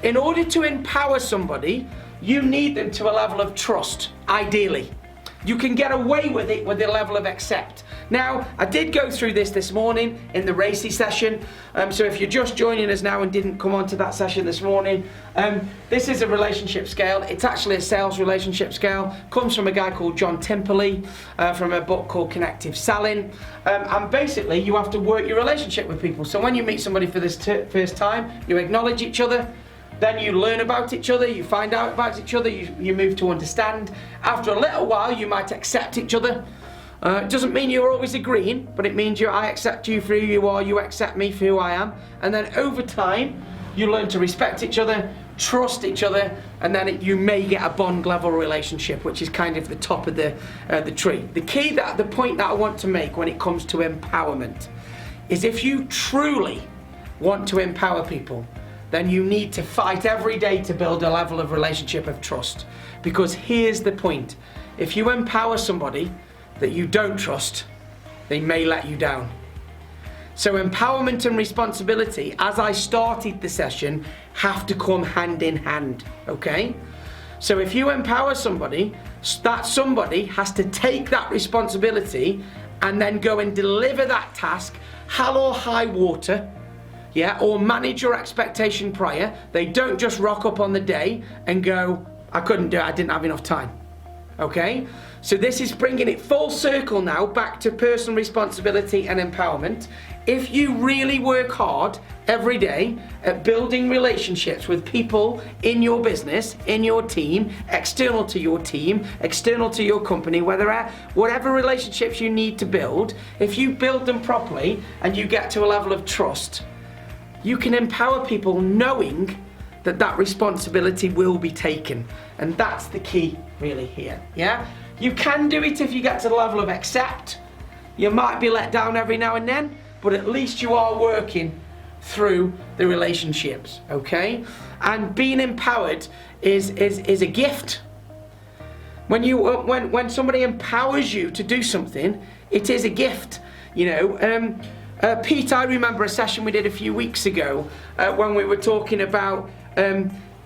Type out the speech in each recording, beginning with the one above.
in order to empower somebody, you need them to a level of trust, ideally. You can get away with it with a level of accept. Now, I did go through this morning in the Racy session, so if you're just joining us now and didn't come onto that session this morning, this is a relationship scale. It's actually a sales relationship scale. Comes from a guy called John Timperley, from a book called Connective Selling, and basically you have to work your relationship with people. So when you meet somebody for this first time, you acknowledge each other. Then you learn about each other, you find out about each other, you move to understand. After a little while, you might accept each other. It doesn't mean you're always agreeing, but it means I accept you for who you are, you accept me for who I am. And then over time, you learn to respect each other, trust each other, and then you may get a bond level relationship, which is kind of the top of the tree. The point that I want to make when it comes to empowerment is if you truly want to empower people, then you need to fight every day to build a level of relationship of trust. Because here's the point. If you empower somebody that you don't trust, they may let you down. So empowerment and responsibility, as I started the session, have to come hand in hand, okay? So if you empower somebody, that somebody has to take that responsibility and then go and deliver that task, hell or high water, yeah, or manage your expectation prior. They don't just rock up on the day and go, I couldn't do it, I didn't have enough time. Okay? So this is bringing it full circle now back to personal responsibility and empowerment. If you really work hard every day at building relationships with people in your business, in your team, external to your team, external to your company, whatever relationships you need to build, if you build them properly and you get to a level of trust, you can empower people knowing that that responsibility will be taken. And that's the key really here, yeah? You can do it if you get to the level of accept. You might be let down every now and then, but at least you are working through the relationships, okay? And being empowered is a gift. When somebody empowers you to do something, it is a gift, you know. Pete, I remember a session we did a few weeks ago when we were talking about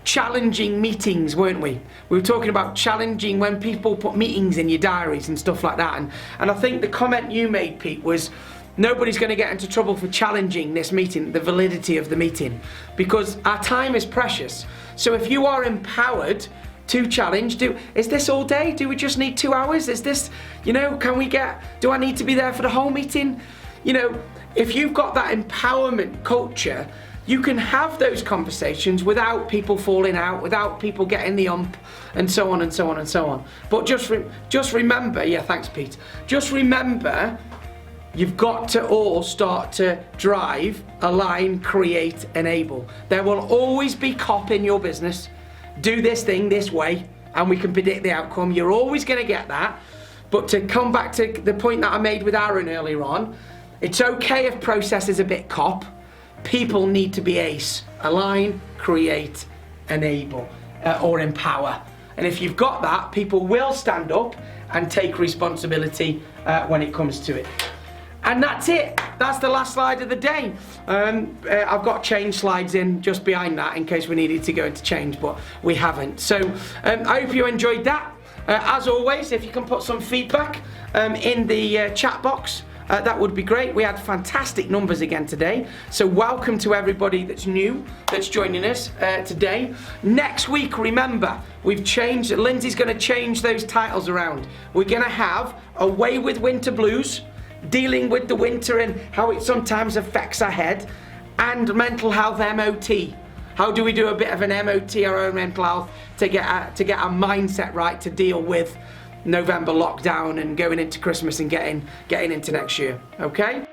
challenging meetings, weren't we? We were talking about challenging when people put meetings in your diaries and stuff like that. And I think the comment you made, Pete, was nobody's going to get into trouble for challenging this meeting, the validity of the meeting, because our time is precious. So if you are empowered to challenge, is this all day? Do we just need 2 hours? Is this, you know, do I need to be there for the whole meeting? You know, if you've got that empowerment culture, you can have those conversations without people falling out, without people getting the ump, and so on and so on and so on. But just remember, yeah, thanks, Pete. Just remember, you've got to all start to drive, align, create, enable. There will always be cop in your business. Do this thing this way, and we can predict the outcome. You're always going to get that. But to come back to the point that I made with Aaron earlier on, it's okay if process is a bit cop. People need to be ace. Align, create, enable, or empower. And if you've got that, people will stand up and take responsibility when it comes to it. And that's it. That's the last slide of the day. I've got change slides in just behind that in case we needed to go into change, but we haven't. So I hope you enjoyed that. As always, if you can put some feedback in the chat box, that would be great. We had fantastic numbers again today. So welcome to everybody that's new, that's joining us today. Next week, remember, we've changed, Lindsay's going to change those titles around. We're going to have Away with Winter Blues, dealing with the winter and how it sometimes affects our head, and mental health MOT. How do we do a bit of an MOT, our own mental health, to get our mindset right to deal with November lockdown and going into Christmas and getting into next year, okay?